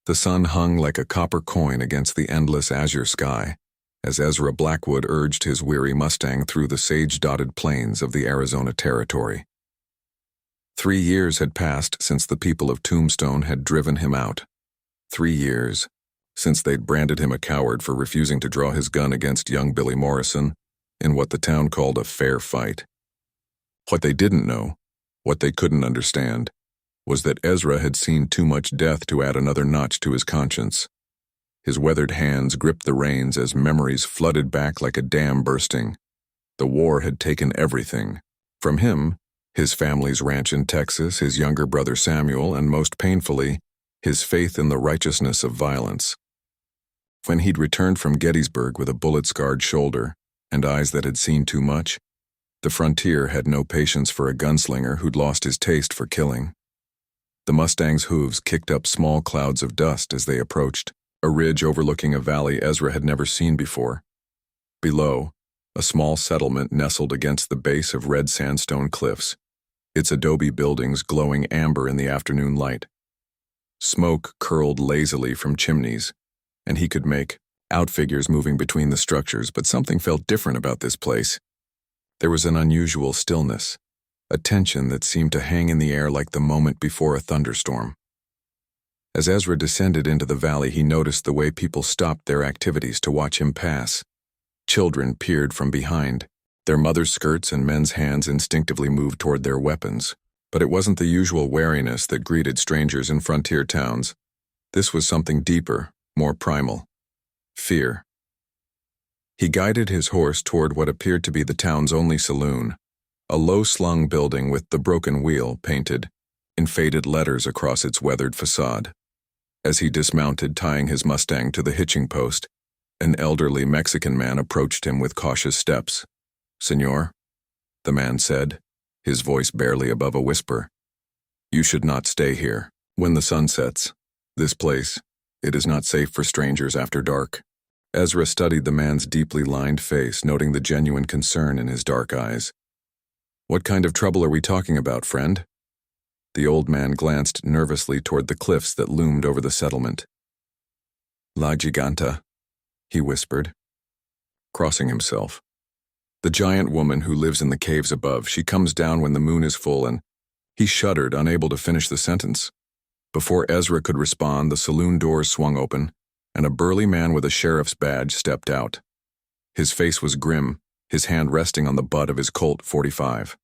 The sun hung like a copper coin against the endless azure sky, as Ezra Blackwood urged his weary Mustang through the sage-dotted plains of the Arizona Territory. 3 years had passed since the people of Tombstone had driven him out. 3 years since they'd branded him a coward for refusing to draw his gun against young Billy Morrison in what the town called a fair fight. What they didn't know, what they couldn't understand, was that Ezra had seen too much death to add another notch to his conscience. His weathered hands gripped the reins as memories flooded back like a dam bursting. The war had taken everything. From him, his family's ranch in Texas, his younger brother Samuel, and most painfully, his faith in the righteousness of violence. When he'd returned from Gettysburg with a bullet-scarred shoulder and eyes that had seen too much, the frontier had no patience for a gunslinger who'd lost his taste for killing. The Mustang's hooves kicked up small clouds of dust as they approached, a ridge overlooking a valley Ezra had never seen before. Below, a small settlement nestled against the base of red sandstone cliffs, its adobe buildings glowing amber in the afternoon light. Smoke curled lazily from chimneys, and he could make out figures moving between the structures, but something felt different about this place. There was an unusual stillness, a tension that seemed to hang in the air like the moment before a thunderstorm. As Ezra descended into the valley, he noticed the way people stopped their activities to watch him pass. Children peered from behind. Their mothers' skirts and men's hands instinctively moved toward their weapons. But it wasn't the usual wariness that greeted strangers in frontier towns. This was something deeper, more primal. Fear. He guided his horse toward what appeared to be the town's only saloon, a low-slung building with the broken wheel painted in faded letters across its weathered facade. As he dismounted, tying his Mustang to the hitching post, an elderly Mexican man approached him with cautious steps. "Senor," the man said, his voice barely above a whisper, "you should not stay here. When the sun sets, this place, it is not safe for strangers after dark." Ezra studied the man's deeply lined face, noting the genuine concern in his dark eyes. "What kind of trouble are we talking about, friend?" The old man glanced nervously toward the cliffs that loomed over the settlement. "La Giganta," he whispered, crossing himself. "The giant woman who lives in the caves above. She comes down when the moon is full," and he shuddered, unable to finish the sentence. Before Ezra could respond, the saloon doors swung open, and a burly man with a sheriff's badge stepped out. His face was grim, his hand resting on the butt of his Colt .45.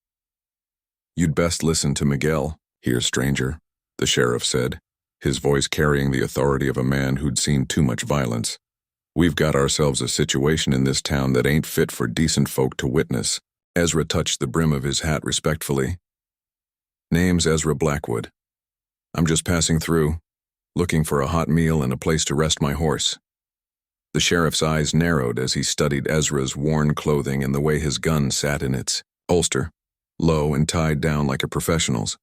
"You'd best listen to Miguel, here, stranger," the sheriff said, his voice carrying the authority of a man who'd seen too much violence. "We've got ourselves a situation in this town that ain't fit for decent folk to witness." Ezra touched the brim of his hat respectfully. "Name's Ezra Blackwood. I'm just passing through, looking for a hot meal and a place to rest my horse." The sheriff's eyes narrowed as he studied Ezra's worn clothing and the way his gun sat in its holster, low and tied down like a professional's.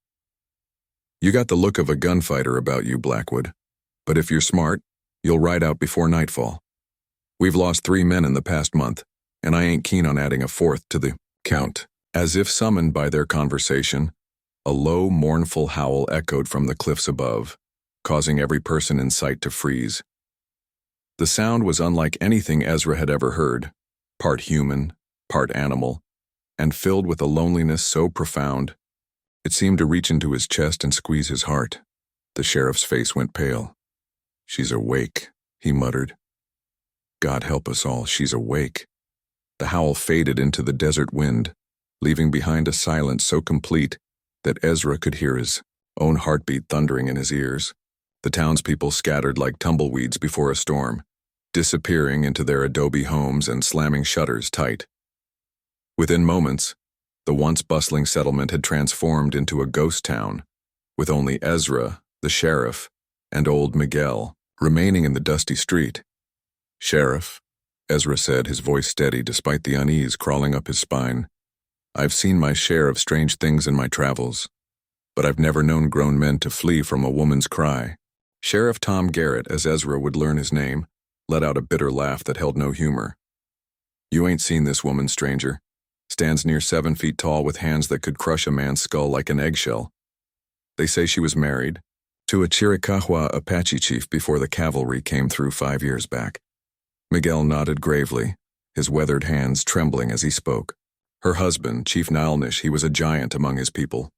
"You got the look of a gunfighter about you, Blackwood, but if you're smart, you'll ride out before nightfall. We've lost 3 men in the past month, and I ain't keen on adding a 4th to the count." As if summoned by their conversation, a low, mournful howl echoed from the cliffs above, causing every person in sight to freeze. The sound was unlike anything Ezra had ever heard, part human, part animal, and filled with a loneliness so profound, it seemed to reach into his chest and squeeze his heart. The sheriff's face went pale. "She's awake," he muttered. "God help us all, she's awake." The howl faded into the desert wind, leaving behind a silence so complete that Ezra could hear his own heartbeat thundering in his ears. The townspeople scattered like tumbleweeds before a storm, disappearing into their adobe homes and slamming shutters tight. Within moments, the once bustling settlement had transformed into a ghost town, with only Ezra, the sheriff, and old Miguel remaining in the dusty street. "Sheriff," Ezra said, his voice steady despite the unease crawling up his spine, "I've seen my share of strange things in my travels, but I've never known grown men to flee from a woman's cry." Sheriff Tom Garrett, as Ezra would learn his name, let out a bitter laugh that held no humor. "You ain't seen this woman, stranger. Stands near 7 feet tall with hands that could crush a man's skull like an eggshell. They say she was married, To a Chiricahua Apache chief before the cavalry came through 5 years back. Miguel nodded gravely, his weathered hands trembling as he spoke. Her husband, Chief Nilnish, he was a giant among his people,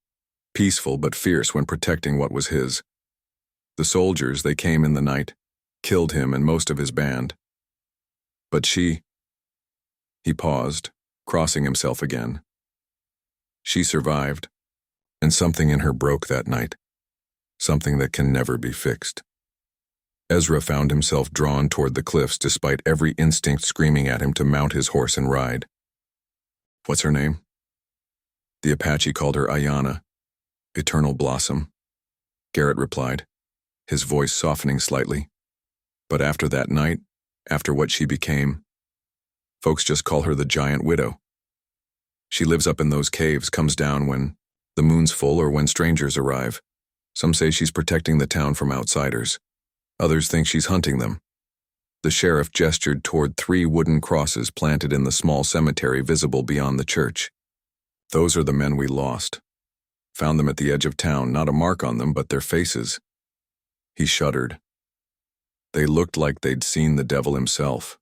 peaceful but fierce when protecting what was his. The soldiers, they came in the night, killed him and most of his band. But she... He paused, crossing himself again. She survived, and something in her broke that night, something that can never be fixed. Ezra found himself drawn toward the cliffs despite every instinct screaming at him to mount his horse and ride. What's her name? The Apache called her Ayana, Eternal Blossom, Garrett replied, his voice softening slightly. But after that night, after what she became, folks just call her the Giant Widow. She lives up in those caves, comes down when the moon's full or when strangers arrive. Some say she's protecting the town from outsiders. Others think she's hunting them. The sheriff gestured toward 3 wooden crosses planted in the small cemetery visible beyond the church. Those are the men we lost. Found them at the edge of town, not a mark on them, but their faces. He shuddered. They looked like they'd seen the devil himself.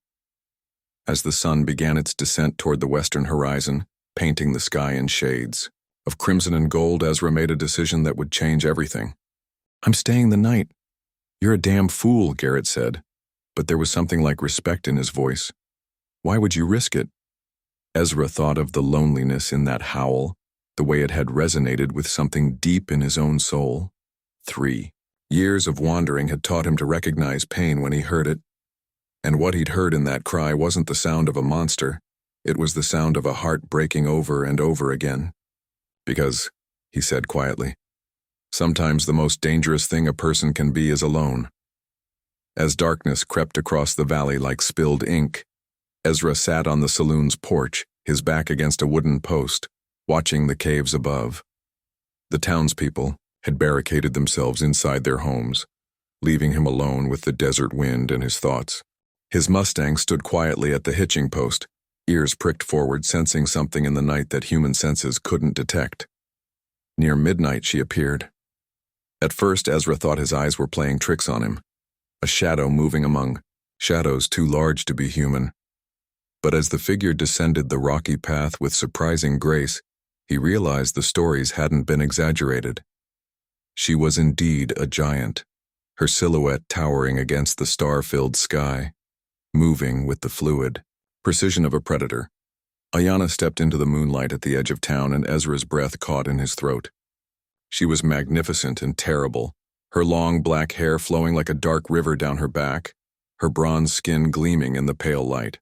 As the sun began its descent toward the western horizon, painting the sky in shades of crimson and gold, Ezra made a decision that would change everything. I'm staying the night. You're a damn fool, Garrett said, but there was something like respect in his voice. Why would you risk it? Ezra thought of the loneliness in that howl, the way it had resonated with something deep in his own soul. 3 years of wandering had taught him to recognize pain when he heard it. And what he'd heard in that cry wasn't the sound of a monster. It was the sound of a heart breaking over and over again. Because, he said quietly, sometimes the most dangerous thing a person can be is alone. As darkness crept across the valley like spilled ink, Ezra sat on the saloon's porch, his back against a wooden post, watching the caves above. The townspeople had barricaded themselves inside their homes, leaving him alone with the desert wind and his thoughts. His Mustang stood quietly at the hitching post, ears pricked forward, sensing something in the night that human senses couldn't detect. Near midnight she appeared. At first Ezra thought his eyes were playing tricks on him, a shadow moving among shadows too large to be human. But as the figure descended the rocky path with surprising grace, he realized the stories hadn't been exaggerated. She was indeed a giant, her silhouette towering against the star-filled sky, moving with the fluid precision of a predator. Ayana stepped into the moonlight at the edge of town, and Ezra's breath caught in his throat. She was magnificent and terrible, her long black hair flowing like a dark river down her back, her bronze skin gleaming in the pale light.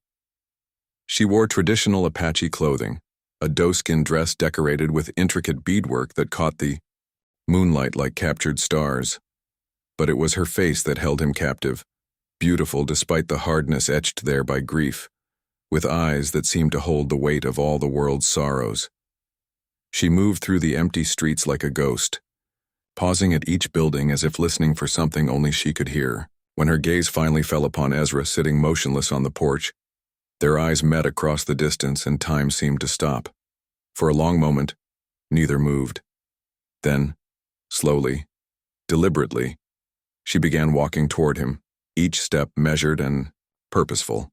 She wore traditional Apache clothing, a doeskin dress decorated with intricate beadwork that caught the moonlight like captured stars. But it was her face that held him captive, beautiful despite the hardness etched there by grief, with eyes that seemed to hold the weight of all the world's sorrows. She moved through the empty streets like a ghost, pausing at each building as if listening for something only she could hear. When her gaze finally fell upon Ezra sitting motionless on the porch, their eyes met across the distance and time seemed to stop. For a long moment, neither moved. Then, slowly, deliberately, she began walking toward him, each step measured and purposeful.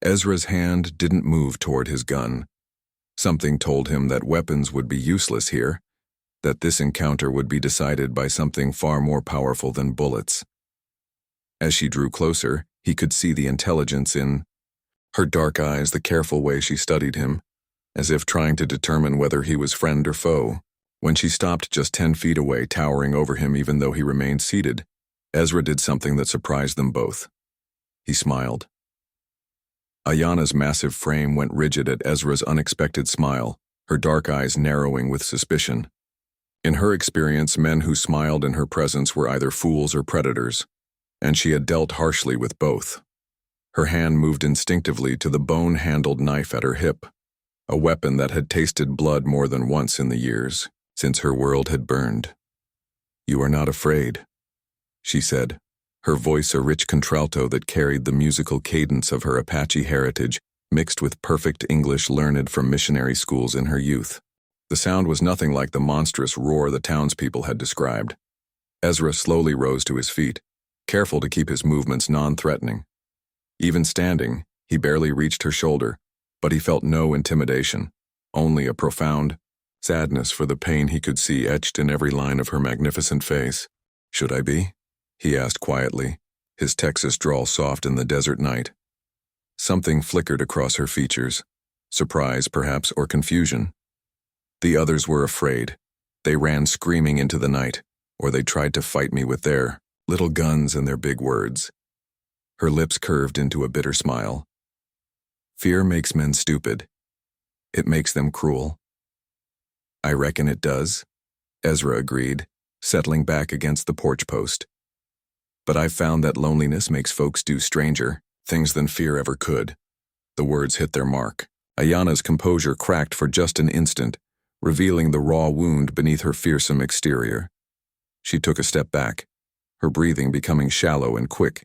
Ezra's hand didn't move toward his gun. Something told him that weapons would be useless here, that this encounter would be decided by something far more powerful than bullets. As she drew closer, he could see the intelligence in her dark eyes, the careful way she studied him, as if trying to determine whether he was friend or foe. When she stopped just 10 feet away, towering over him even though he remained seated, Ezra did something that surprised them both. He smiled. Ayana's massive frame went rigid at Ezra's unexpected smile, her dark eyes narrowing with suspicion. In her experience, men who smiled in her presence were either fools or predators, and she had dealt harshly with both. Her hand moved instinctively to the bone-handled knife at her hip, a weapon that had tasted blood more than once in the years since her world had burned. "You are not afraid," she said, her voice a rich contralto that carried the musical cadence of her Apache heritage mixed with perfect English learned from missionary schools in her youth. The sound was nothing like the monstrous roar the townspeople had described. Ezra slowly rose to his feet, careful to keep his movements non-threatening. Even standing, he barely reached her shoulder, but he felt no intimidation, only a profound sadness for the pain he could see etched in every line of her magnificent face. "Should I be?" he asked quietly, his Texas drawl soft in the desert night. Something flickered across her features, surprise perhaps, or confusion. The others were afraid. They ran screaming into the night, or they tried to fight me with their little guns and their big words. Her lips curved into a bitter smile. "Fear makes men stupid. It makes them cruel." "I reckon it does," Ezra agreed, settling back against the porch post. "But I've found that loneliness makes folks do stranger things than fear ever could." The words hit their mark. Ayanna's composure cracked for just an instant, revealing the raw wound beneath her fearsome exterior. She took a step back, her breathing becoming shallow and quick.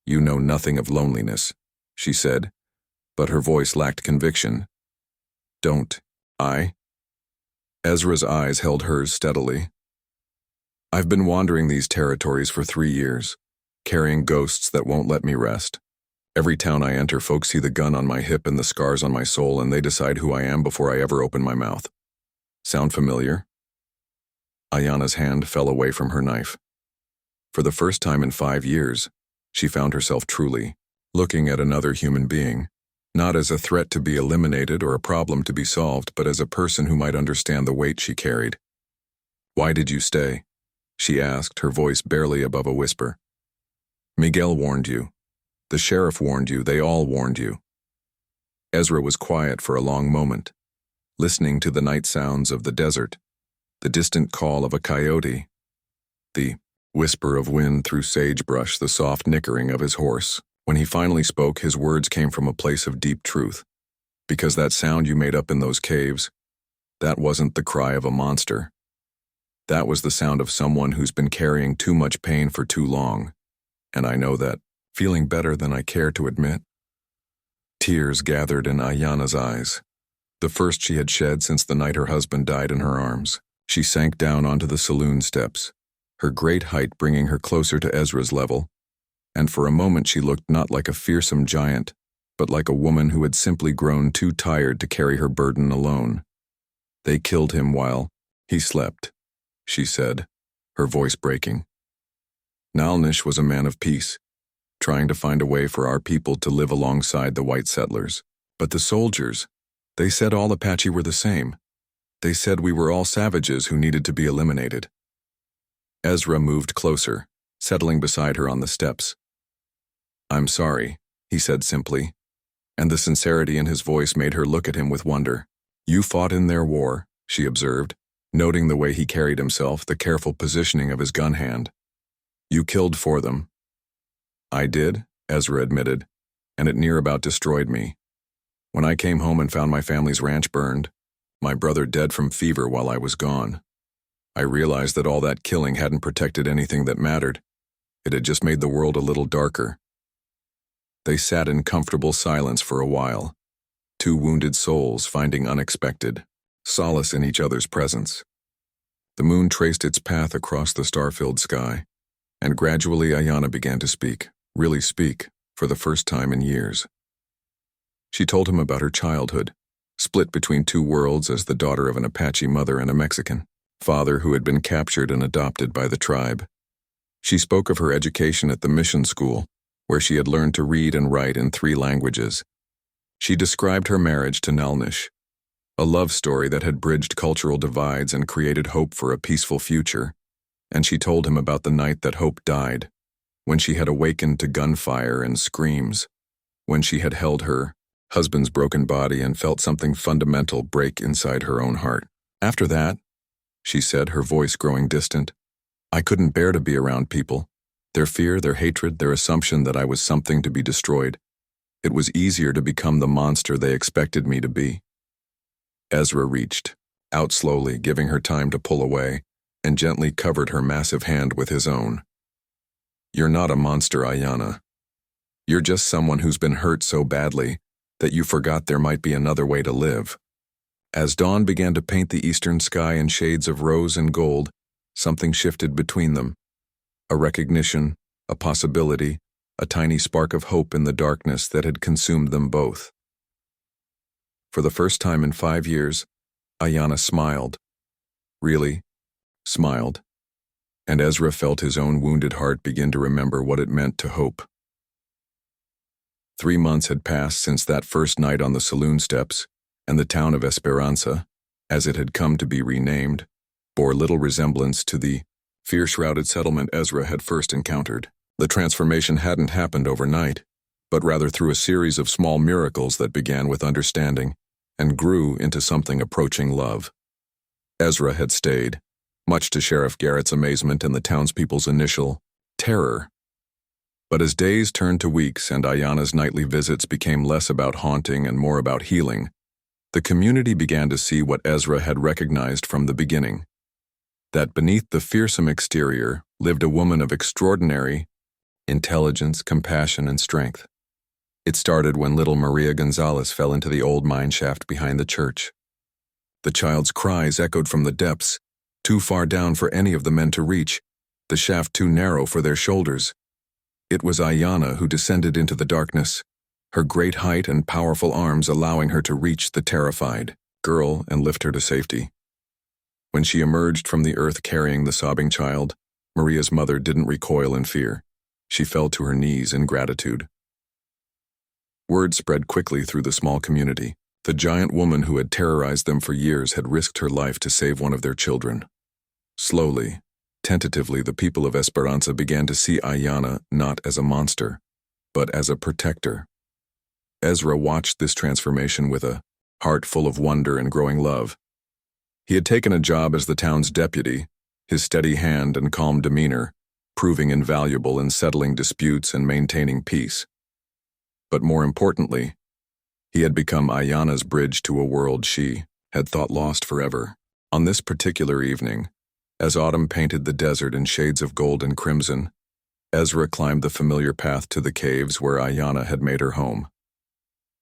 "You know nothing of loneliness," she said, but her voice lacked conviction. "Don't I?" Ezra's eyes held hers steadily. "I've been wandering these territories for 3 years, carrying ghosts that won't let me rest. Every town I enter, folks see the gun on my hip and the scars on my soul, and they decide who I am before I ever open my mouth. Sound familiar?" Ayanna's hand fell away from her knife. For the first time in 5 years, she found herself truly looking at another human being, not as a threat to be eliminated or a problem to be solved, but as a person who might understand the weight she carried. "Why did you stay?" she asked, her voice barely above a whisper. "Miguel warned you. The sheriff warned you. They all warned you." Ezra was quiet for a long moment, listening to the night sounds of the desert, the distant call of a coyote, the whisper of wind through sagebrush, the soft nickering of his horse. When he finally spoke, his words came from a place of deep truth. "Because that sound you made up in those caves, that wasn't the cry of a monster. That was the sound of someone who's been carrying too much pain for too long. And I know that, feeling better than I care to admit." Tears gathered in Ayanna's eyes, the first she had shed since the night her husband died in her arms. She sank down onto the saloon steps, her great height bringing her closer to Ezra's level, and for a moment she looked not like a fearsome giant, but like a woman who had simply grown too tired to carry her burden alone. "They killed him while he slept," she said, her voice breaking. "Nalnish was a man of peace, trying to find a way for our people to live alongside the white settlers. But the soldiers, they said all Apache were the same. They said we were all savages who needed to be eliminated." Ezra moved closer, settling beside her on the steps. "I'm sorry," he said simply, and the sincerity in his voice made her look at him with wonder. "You fought in their war," she observed, noting the way he carried himself, the careful positioning of his gun hand. "You killed for them." "I did," Ezra admitted, "and it near about destroyed me. When I came home and found my family's ranch burned, my brother dead from fever while I was gone, I realized that all that killing hadn't protected anything that mattered. It had just made the world a little darker." They sat in comfortable silence for a while, two wounded souls finding unexpected solace in each other's presence. The moon traced its path across the star-filled sky, and gradually Ayanna began to speak, really speak, for the first time in years. She told him about her childhood, split between two worlds as the daughter of an Apache mother and a Mexican father who had been captured and adopted by the tribe. She spoke of her education at the mission school, where she had learned to read and write in 3 languages. She described her marriage to Nalnish, a love story that had bridged cultural divides and created hope for a peaceful future. And she told him about the night that hope died, when she had awakened to gunfire and screams, when she had held her husband's broken body and felt something fundamental break inside her own heart. "After that," she said, her voice growing distant, "I couldn't bear to be around people. Their fear, their hatred, their assumption that I was something to be destroyed. It was easier to become the monster they expected me to be." Ezra reached out slowly, giving her time to pull away, and gently covered her massive hand with his own. "You're not a monster, Ayanna. You're just someone who's been hurt so badly that you forgot there might be another way to live." As dawn began to paint the eastern sky in shades of rose and gold, something shifted between them. A recognition, a possibility, a tiny spark of hope in the darkness that had consumed them both. For the first time in 5 years, Ayanna smiled. Really, smiled. And Ezra felt his own wounded heart begin to remember what it meant to hope. 3 months had passed since that first night on the saloon steps, and the town of Esperanza, as it had come to be renamed, bore little resemblance to the fear-shrouded settlement Ezra had first encountered. The transformation hadn't happened overnight, but rather through a series of small miracles that began with understanding and grew into something approaching love. Ezra had stayed, much to Sheriff Garrett's amazement and the townspeople's initial terror. But as days turned to weeks and Ayanna's nightly visits became less about haunting and more about healing, the community began to see what Ezra had recognized from the beginning: that beneath the fearsome exterior lived a woman of extraordinary intelligence, compassion, and strength. It started when little Maria Gonzalez fell into the old mine shaft behind the church. The child's cries echoed from the depths, too far down for any of the men to reach, the shaft too narrow for their shoulders. It was Ayanna who descended into the darkness, her great height and powerful arms allowing her to reach the terrified girl and lift her to safety. When she emerged from the earth carrying the sobbing child, Maria's mother didn't recoil in fear. She fell to her knees in gratitude. Word spread quickly through the small community. The giant woman who had terrorized them for years had risked her life to save one of their children. Slowly, tentatively, the people of Esperanza began to see Ayanna not as a monster, but as a protector. Ezra watched this transformation with a heart full of wonder and growing love. He had taken a job as the town's deputy, his steady hand and calm demeanor proving invaluable in settling disputes and maintaining peace. But more importantly, he had become Ayanna's bridge to a world she had thought lost forever. On this particular evening, as autumn painted the desert in shades of gold and crimson, Ezra climbed the familiar path to the caves where Ayanna had made her home.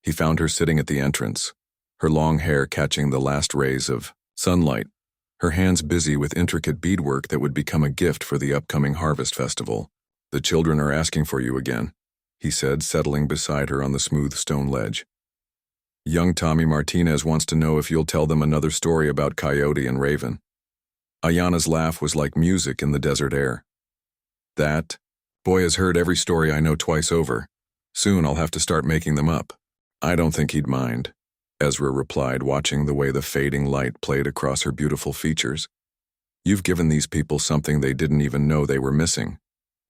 He found her sitting at the entrance, her long hair catching the last rays of sunlight, her hands busy with intricate beadwork that would become a gift for the upcoming harvest festival. "The children are asking for you again," he said, settling beside her on the smooth stone ledge. "Young Tommy Martinez wants to know if you'll tell them another story about Coyote and Raven." Ayanna's laugh was like music in the desert air. "That boy has heard every story I know twice over. Soon I'll have to start making them up." "I don't think he'd mind," Ezra replied, watching the way the fading light played across her beautiful features. "You've given these people something they didn't even know they were missing,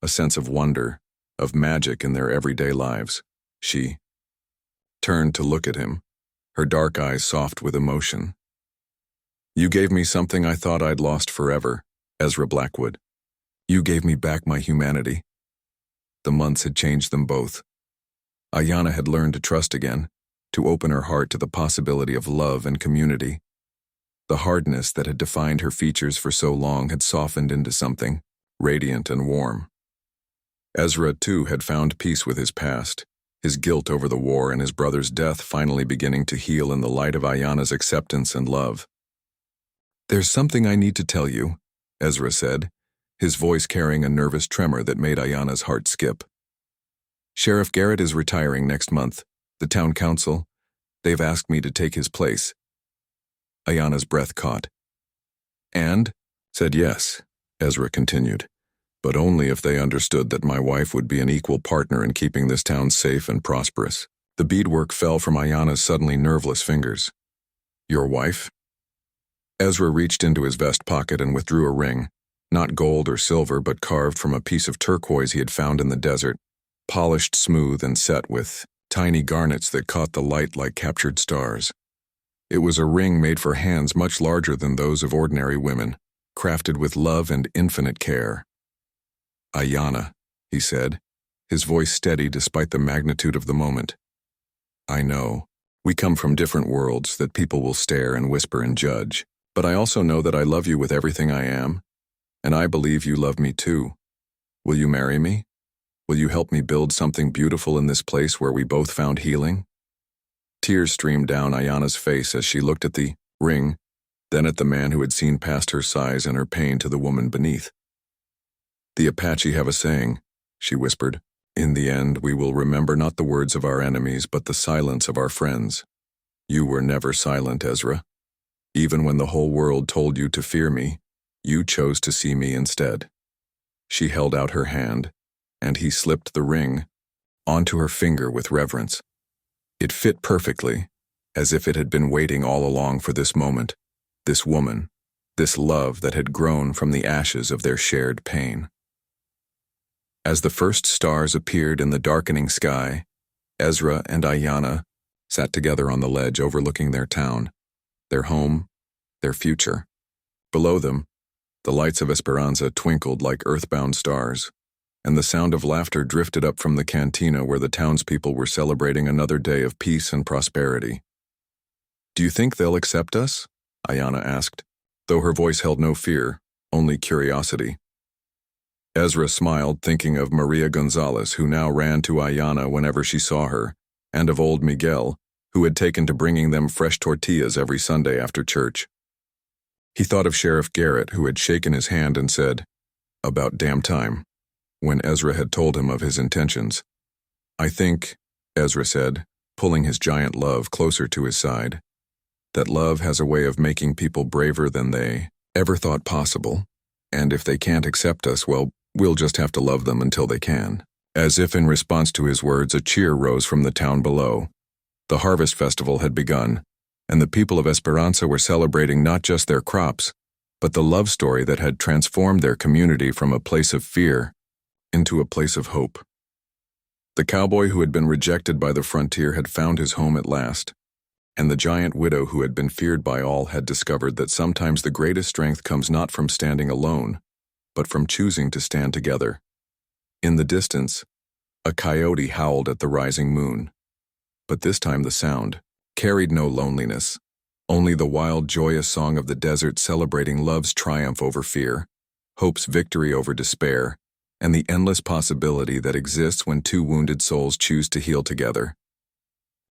a sense of wonder, of magic in their everyday lives." She turned to look at him, her dark eyes soft with emotion. "You gave me something I thought I'd lost forever, Ezra Blackwood. You gave me back my humanity." The months had changed them both. Ayanna had learned to trust again, to open her heart to the possibility of love and community. The hardness that had defined her features for so long had softened into something radiant and warm. Ezra, too, had found peace with his past, his guilt over the war and his brother's death finally beginning to heal in the light of Ayanna's acceptance and love. "There's something I need to tell you," Ezra said, his voice carrying a nervous tremor that made Ayanna's heart skip. "Sheriff Garrett is retiring next month. The town council, they've asked me to take his place." Ayanna's breath caught. "And?" said yes, Ezra continued, "but only if they understood that my wife would be an equal partner in keeping this town safe and prosperous." The beadwork fell from Ayanna's suddenly nerveless fingers. "Your wife?" Ezra reached into his vest pocket and withdrew a ring, not gold or silver but carved from a piece of turquoise he had found in the desert, polished smooth and set with tiny garnets that caught the light like captured stars. It was a ring made for hands much larger than those of ordinary women, crafted with love and infinite care. "Ayanna," he said, his voice steady despite the magnitude of the moment. "I know, we come from different worlds that people will stare and whisper and judge, but I also know that I love you with everything I am, and I believe you love me too. Will you marry me? Will you help me build something beautiful in this place where we both found healing?" Tears streamed down Ayanna's face as she looked at the ring, then at the man who had seen past her sighs and her pain to the woman beneath. "The Apache have a saying," she whispered. "In the end, we will remember not the words of our enemies, but the silence of our friends. You were never silent, Ezra. Even when the whole world told you to fear me, you chose to see me instead." She held out her hand, and he slipped the ring onto her finger with reverence. It fit perfectly, as if it had been waiting all along for this moment, this woman, this love that had grown from the ashes of their shared pain. As the first stars appeared in the darkening sky, Ezra and Ayanna sat together on the ledge overlooking their town, their home, their future. Below them, the lights of Esperanza twinkled like earthbound stars, and the sound of laughter drifted up from the cantina where the townspeople were celebrating another day of peace and prosperity. "Do you think they'll accept us?" Ayanna asked, though her voice held no fear, only curiosity. Ezra smiled, thinking of Maria Gonzalez, who now ran to Ayanna whenever she saw her, and of old Miguel, who had taken to bringing them fresh tortillas every Sunday after church. He thought of Sheriff Garrett, who had shaken his hand and said, "About damn time," when Ezra had told him of his intentions. "I think," Ezra said, pulling his giant love closer to his side, "that love has a way of making people braver than they ever thought possible, and if they can't accept us, well, we'll just have to love them until they can." As if in response to his words, a cheer rose from the town below. The harvest festival had begun, and the people of Esperanza were celebrating not just their crops, but the love story that had transformed their community from a place of fear into a place of hope. The cowboy who had been rejected by the frontier had found his home at last, and the giant widow who had been feared by all had discovered that sometimes the greatest strength comes not from standing alone, but from choosing to stand together. In the distance, a coyote howled at the rising moon, but this time the sound carried no loneliness, only the wild, joyous song of the desert celebrating love's triumph over fear, hope's victory over despair, and the endless possibility that exists when two wounded souls choose to heal together.